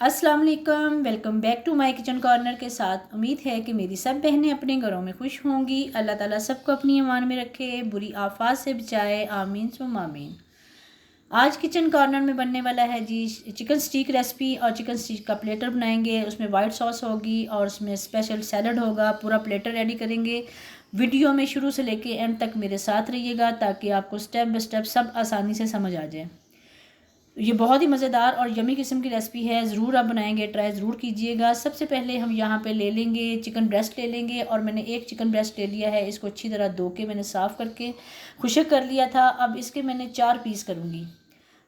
अस्सलाम वालेकुम, welcome back to my kitchen corner के साथ। उम्मीद है कि मेरी सब बहनें अपने घरों में खुश होंगी। अल्लाह ताला सबको अपनी अमान में रखे, बुरी आफात से बचाए, आमीन सुम आमीन। आज किचन कॉर्नर में बनने वाला है जी चिकन स्टीक रेसिपी। और चिकन स्टीक का प्लेटर बनाएंगे, उसमें वाइट सॉस होगी और उसमें स्पेशल सैलड होगा। पूरा प्लेटर रेडी करेंगे। वीडियो में शुरू से लेके एंड तक मेरे साथ रहिएगा ताकि आपको स्टेप बाय स्टेप सब आसानी से समझ आ जाए। ये बहुत ही मज़ेदार और यमी किस्म की रेसिपी है, ज़रूर आप बनाएंगे, ट्राई ज़रूर कीजिएगा। सबसे पहले हम यहाँ पे ले लेंगे चिकन ब्रेस्ट ले लेंगे। और मैंने एक चिकन ब्रेस्ट ले लिया है, इसको अच्छी तरह धो के मैंने साफ़ करके खुशक कर लिया था। अब इसके मैंने 4 पीस करूँगी।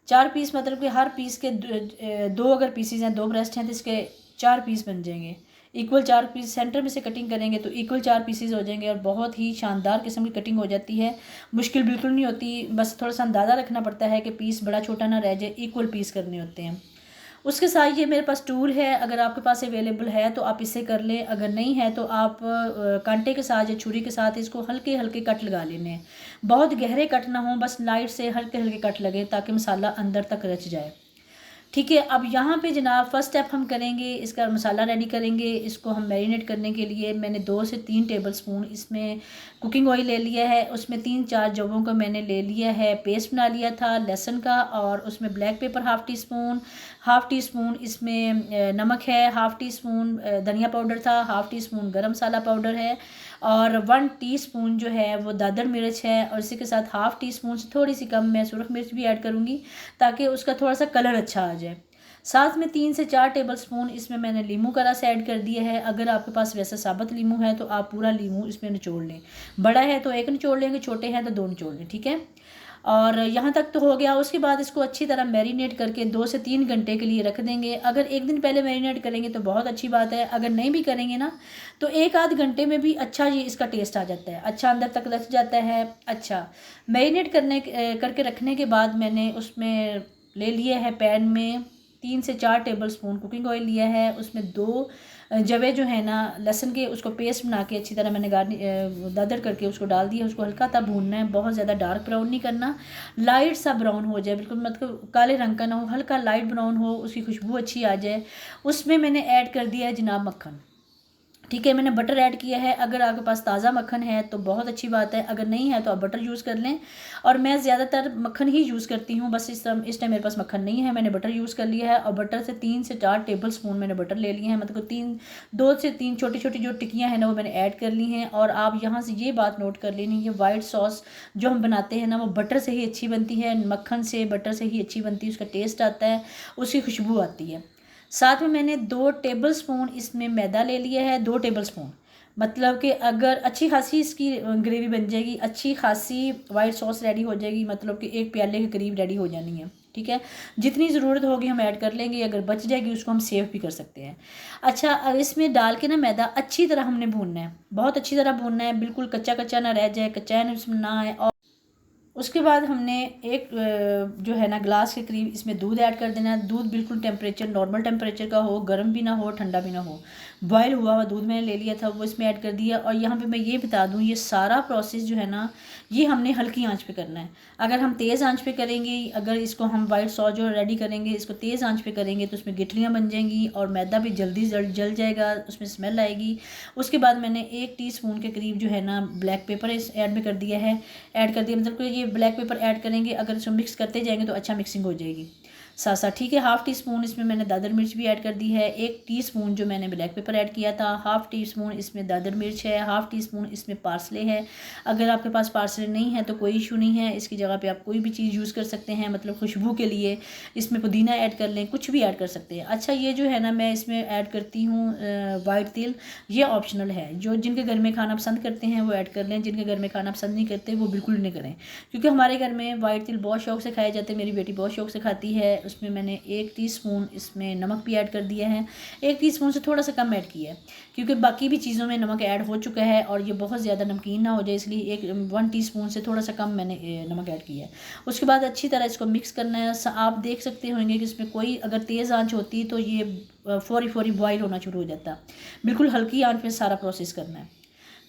4 पीस मतलब कि हर पीस के दो अगर पीसीज हैं, 2 ब्रेस्ट हैं तो इसके 4 पीस बन जाएंगे। इक्वल 4 पीस सेंटर में से कटिंग करेंगे तो इक्वल 4 पीसीज हो जाएंगे और बहुत ही शानदार किस्म की कटिंग हो जाती है। मुश्किल बिल्कुल नहीं होती, बस थोड़ा सा अंदाज़ा रखना पड़ता है कि पीस बड़ा छोटा ना रह जाए, इक्वल पीस करने होते हैं। उसके साथ ये मेरे पास टूल है, अगर आपके पास अवेलेबल है तो आप इससे कर लें, अगर नहीं है तो आप कांटे के साथ या छुरी के साथ इसको हल्के हल्के कट लगा लेने हैं। बहुत गहरे कट ना हो, बस लाइट से हल्के हल्के कट लगे ताकि मसाला अंदर तक रच जाए। ठीक है। अब यहाँ पे जनाब फर्स्ट स्टेप हम करेंगे, इसका मसाला रेडी करेंगे। इसको हम मैरिनेट करने के लिए मैंने 2 से 3 टेबल स्पून इसमें कुकिंग ऑयल ले लिया है। उसमें 3-4 जवों को मैंने ले लिया है, पेस्ट बना लिया था लहसुन का। और उसमें black pepper half tea spoon इसमें नमक है, हाफ़ टी स्पून धनिया पाउडर था, हाफ़ टी स्पून गरम मसाला पाउडर है और 1 टीस्पून जो है वो दादर मिर्च है। और इसी के साथ हाफ़ टी स्पून से थोड़ी सी कम मैं सुरख मिर्च भी ऐड करूँगी ताकि उसका थोड़ा सा कलर अच्छा आ जाए। साथ में 3 से 4 टेबल स्पून इसमें मैंने लीमू का रस ऐड कर दिया है। अगर आपके पास वैसा साबुत लीमू है तो आप पूरा लीमू इसमें निचोड़ लें। बड़ा है तो 1 निचोड़ लेंगे, छोटे हैं तो 2 निचोड़ लें। ठीक है। और यहाँ तक तो हो गया। उसके बाद इसको अच्छी तरह मैरिनेट करके 2 से 3 घंटे के लिए रख देंगे। अगर 1 दिन पहले मैरिनेट करेंगे तो बहुत अच्छी बात है, अगर नहीं भी करेंगे ना तो 1-आध घंटे में भी अच्छा ये इसका टेस्ट आ जाता है, अच्छा अंदर तक रच जाता है। अच्छा, मैरिनेट करके रखने के बाद मैंने उसमें ले लिया है पैन में 3 से 4 टेबल स्पून कुकिंग ऑयल लिया है। उसमें 2 जवे जो है ना लहसुन के, उसको पेस्ट बना के अच्छी तरह मैंने दादर करके उसको डाल दिया। उसको हल्का सा भूनना है, बहुत ज़्यादा डार्क ब्राउन नहीं करना, लाइट सा ब्राउन हो जाए, बिल्कुल मतलब काले रंग का ना हो, हल्का लाइट ब्राउन हो, उसकी खुशबू अच्छी आ जाए। उसमें मैंने ऐड कर दिया है जनाब मक्खन। ठीक है, मैंने बटर ऐड किया है। अगर आपके पास ताज़ा मक्खन है तो बहुत अच्छी बात है, अगर नहीं है तो आप बटर यूज़ कर लें। और मैं ज़्यादातर मक्खन ही यूज़ करती हूँ, बस इस टाइम मेरे पास मक्खन नहीं है, मैंने बटर यूज़ कर लिया है। और बटर से 3 से 4 टेबल स्पून मैंने बटर ले लिए हैं, मतलब 2 से 3 छोटी छोटी जो टिक्कियाँ हैं ना वो मैंने ऐड कर ली हैं। और आप यहाँ से ये बात नोट कर लेनी, ये वाइट सॉस जो हम बनाते हैं ना वो बटर से ही अच्छी बनती है, मक्खन से बटर से ही अच्छी बनती है, उसका टेस्ट आता है, उसकी खुशबू आती है। साथ में मैंने 2 टेबल स्पून इसमें मैदा ले लिया है, 2 टेबल स्पून, मतलब कि अगर अच्छी खासी इसकी ग्रेवी बन जाएगी, अच्छी खासी वाइट सॉस रेडी हो जाएगी, मतलब कि 1 प्याले के करीब रेडी हो जानी है। ठीक है, जितनी ज़रूरत होगी हम ऐड कर लेंगे, अगर बच जाएगी उसको हम सेव भी कर सकते हैं। अच्छा, अब इसमें डाल के ना मैदा अच्छी तरह हमने भूनना है, बहुत अच्छी तरह भूनना है, बिल्कुल कच्चा कच्चा ना रह जाए, कच्चा इसमें ना आए। और उसके बाद हमने एक जो है ना ग्लास के करीब इसमें दूध ऐड कर देना है। दूध बिल्कुल टेम्परेचर नॉर्मल टेम्परेचर का हो, गर्म भी ना हो, ठंडा भी ना हो, बॉयल हुआ हुआ दूध मैंने ले लिया था, वो इसमें ऐड कर दिया। और यहाँ पे मैं ये बता दूँ, ये सारा प्रोसेस जो है ना ये हमने हल्की आंच पे करना है। अगर हम तेज़ आंच पे करेंगे, अगर इसको हम वाइट सॉस जो रेडी करेंगे इसको तेज़ आंच पे करेंगे तो उसमें गिठलियाँ बन जाएंगी और मैदा भी जल्दी जल जाएगा, उसमें स्मेल आएगी। उसके बाद मैंने 1 टीस्पून के करीब जो है ना ब्लैक पेपर इस ऐड में कर दिया है, मतलब कि ये ब्लैक पेपर ऐड करेंगे, अगर इसको मिक्स करते जाएंगे तो अच्छा मिक्सिंग हो जाएगी साथ साथ। ठीक है, हाफ़ टी स्पून इसमें मैंने दादर मिर्च भी ऐड कर दी है, 1 टीस्पून जो मैंने ब्लैक पेपर ऐड किया था, हाफ़ टी स्पून इसमें दादर मिर्च है, हाफ़ टी स्पून इसमें पार्सले है। अगर आपके पास पार्सले नहीं है तो कोई इशू नहीं है, इसकी जगह पे आप कोई भी चीज़ यूज़ कर सकते हैं, मतलब खुशबू के लिए इसमें पुदीना ऐड कर लें, कुछ भी ऐड कर सकते हैं। अच्छा, ये जो है ना मैं इसमें ऐड करती हूँ वाइट तिल, ये ऑप्शनल है, जो जिनके घर में खाना पसंद करते हैं वो ऐड कर लें, जिनके घर में खाना पसंद नहीं करते वो बिल्कुल नहीं करें, क्योंकि हमारे घर में वाइट तिल बहुत शौक से खाए जाते हैं, मेरी बेटी बहुत शौक से खाती है। उसमें मैंने 1 टीस्पून इसमें नमक भी ऐड कर दिया है, 1 टीस्पून से थोड़ा सा कम ऐड किया है, क्योंकि बाकी भी चीज़ों में नमक ऐड हो चुका है और ये बहुत ज़्यादा नमकीन ना हो जाए, इसलिए 1 टीस्पून से थोड़ा सा कम मैंने नमक ऐड किया है। उसके बाद अच्छी तरह इसको मिक्स करना है। आप देख सकते होंगे कि इसमें कोई अगर तेज़ आंच होती तो ये फौरी बॉयल होना शुरू हो जाता, बिल्कुल हल्की आंच में सारा प्रोसेस करना है।